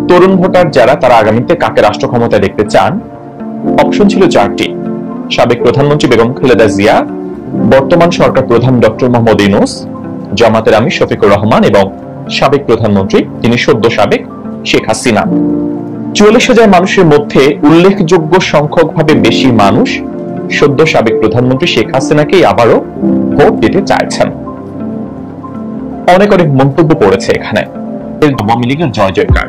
তরুণ voter যারা তারা আগামীতে কাকে রাষ্ট্র ক্ষমতায় দেখতে চান, অপশন ছিল চারটি। সাবেক প্রধানমন্ত্রী বেগম খালেদা জিয়া, বর্তমান সরকার প্রধান ডক্টর মোহাম্মদ ইউনূস, জামাতের আমির শফিকুর রহমান এবং সাবেক প্রধানমন্ত্রী তিনি সদ্য সাবেক শেখ হাসিনা। ৪৪,০০০ মানুষের মধ্যে উল্লেখযোগ্য সংখ্যকভাবে বেশি মানুষ সদ্য সাবেক প্রধানমন্ত্রী শেখ হাসিনাকেই আবারও ভোট দিতে চাইছেন। অনেক অনেক মন্তব্য পড়েছে এখানে, আওয়ামী লীগের জয় জয়কার।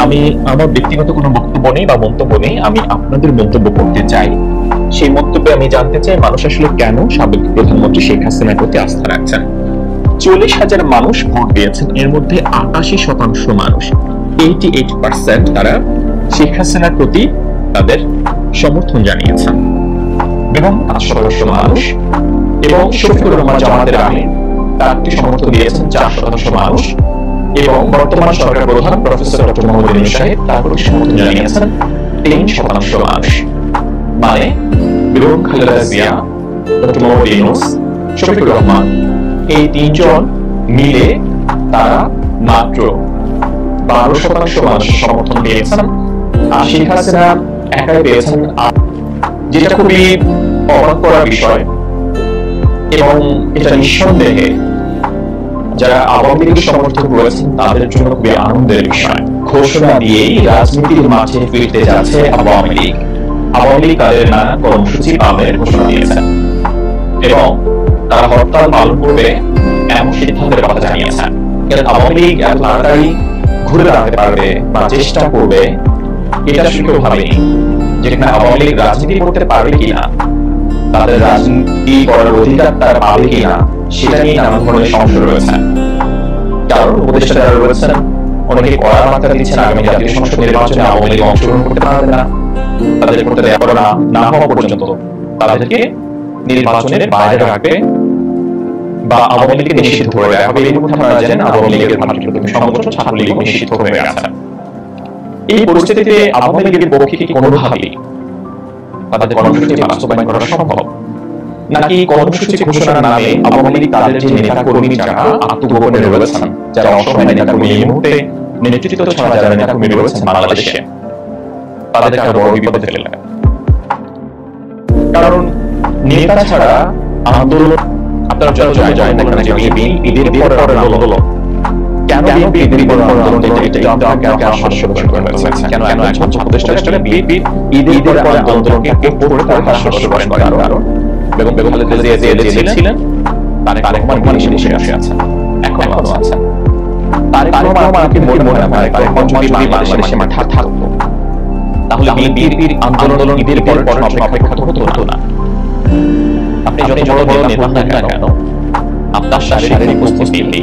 আমি আমার ব্যক্তিগত কোনো বক্তব্য নেই বা মন্তব্য নেই, আমি আপনাদের মন্তব্য করতে চাই। সেই মন্তব্যে আমি জানতে চাই মানুষ আসলে কেন সাবেক প্রধানমন্ত্রী শেখ হাসিনার প্রতি আস্থা রাখছেন। ৪০,০০০ মানুষ ভোট দিয়েছেন, এর মধ্যে ৮৮% মানুষ 88% তারা শেখ হাসিনার প্রতি তাদের সমর্থন জানিয়েছেন এবং ৫% মানুষ এবং শফিকুর রহমান জামাতের আমির তার প্রতি সমর্থন দিয়েছেন ৪% মানুষ এবং বর্তমান সরকার প্রধান প্রফেসর ডক্টর মোহাম্মদ ইউনূস সাহেব তার প্রতি সমর্থন জানিয়েছেন ৩% মানুষ। মানে বেগম খালেদা জিয়া, ডক্টর মোহাম্মদ ইউনূস, শফিকুর রহমান এই তিনজন মিলে তারা মাত্র ১২% মানুষের সমর্থন পেয়েছেন। আর শেখ হাসিনা একাই পেয়েছেন, যেটা খুবই অবাক করার বিষয় এবং এটা নিঃসন্দেহে যারা আওয়ামী লীগের সমর্থক রয়েছেন তাদের জন্য খুবই আনন্দের বিষয়। ঘোষণা দিয়েই রাজনীতির মাঠে ফিরতে যাচ্ছে আওয়ামী লীগ। আওয়ামী লীগ তাদের নানা কর্মসূচি পালনের ঘোষণা দিয়েছেন এবং তারা হরতাল পালন করবে এমন সিদ্ধান্তের কথা জানিয়েছেন। কিন্তু আওয়ামী লীগ এত তাড়াতাড়ি ঘুরে দাঁড়াতে পারবে বা চেষ্টা করবে এটা কেউ ভাবেনি। যেখানে আওয়ামী লীগ রাজনীতি করতে পারবে কিনা, তাদের রাজনীতি করার অধিকার তারা পাবে কিনা সেটা নিয়ে নানা ধরনের সমস্যা রয়েছে। কারণ উপদেষ্টা যারা রয়েছেন অনেকে কড়া মাত্রা দিচ্ছেন আগামী জাতীয় সংসদ নির্বাচনে আওয়ামী লীগ অংশগ্রহণ করতে পারবে না, তাদের করতে দেওয়া না হওয়া পর্যন্ত তাদেরকে নির্বাচনের বাইরে রাখবে বা আওয়ামী লীগকে নিষিদ্ধ করে দেওয়া হবে। এই মুহূর্তে আপনারা জানেন আওয়ামী লীগের ভারতীয় সংগঠন ছাত্রলীগ নিষিদ্ধ হয়ে গেছে। এই পরিস্থিতিতে আওয়ামী লীগের পক্ষে কি কোনোভাবেই তাদের কর্মসূচি বাস্তবায়ন করা সম্ভব, নাকি কর্মসূচি ঘোষণার নামে আওয়ামী লীগ তাদের যে নেতা কর্মী যারা আত্মগোপনে রয়েছেন, যারা অসহায় নেতা কর্মী এই মুহূর্তে নেতৃত্ব ছাড়া যারা নেতা কর্মী রয়েছেন বাংলাদেশে, তাদেরকে আরো বড় বিপদে ফেলে দেবে। কারণ নেতা ছাড়া আন্দোলন আপনারা জানেন না যে ঈদের পরের আন্দোলন কেন ঈদের পরের আন্দোলন কেন হাস্যকর করেছে, কেন এখন উপদেষ্টা ঈদের পরের আন্দোলনকে করে তারা হাস্যকর করেন। কারণ বেগম খালেদা জিয়া জেলে ছিলেন, তারেক রহমান দেশে আছেন, এখনো আছেন। তারেক রহমানকে মনে তারেক রহমান যদি বাংলাদেশে মাঠে থাকতো তাহলে বিএনপির আন্দোলন ঈদের পরের অপেক্ষা হতো না। আপনি যত বড় নেতা হন না কেন, আপনার শারীরিক উপস্থিতি,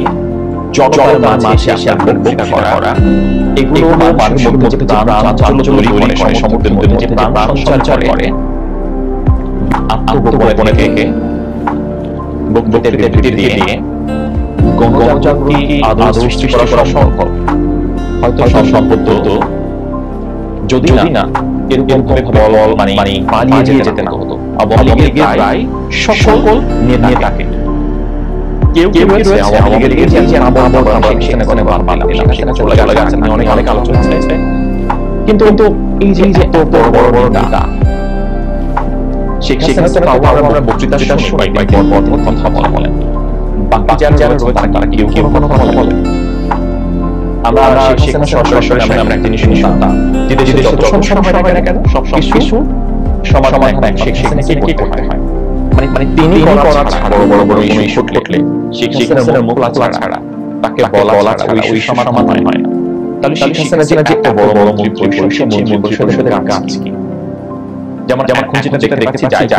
জনতার মাঝে এসে বক্তৃতা করা, এগুলো মানুষের মধ্যে প্রাণ চাঞ্চল্য তৈরি করে, সমর্থনের মধ্যে প্রাণ সঞ্চার করে। আত্মগোপনে থেকে বক্তৃতা দিয়ে গণজাগরণী আদৌ সৃষ্টি করা সম্ভব, হয়তো সম্ভব হতো যদি না এরকম মানে পালিয়ে যেতে না হতো। আওয়ামী লীগের প্রায় সকল নেতাকে কেউ রয়েছে আওয়ামী লীগের যে সেখানে চলে গেছে, অনেক আলোচনা হয়েছে। কিন্তু এই যে এত বড় নেতা আমরা বক্তৃতা সময় কথা বলেন, বাকি যারা রয়েছে তারা কেউ কোনো কথা বলে। আমরা সরাসরি আমরা একটা জিনিস শুনতাম যে দেশে যত সমস্যা হয় না কেন সব কিছু সমাধান শেখ হাসিনাকে করতে হয়। মানে তিনি করা ছাড়া বড় ইস্যু উঠলে শেখ হাসিনার মুখ ছাড়া তাকে বলা ছাড়া ওই সমাধান হয় না। তাহলে শেখ হাসিনা যে একটা বড় মন্ত্রী পরিষদ, সেই মন্ত্রী পরিষদের কাজ কি? যেমন যেটা দেখতে পাচ্ছি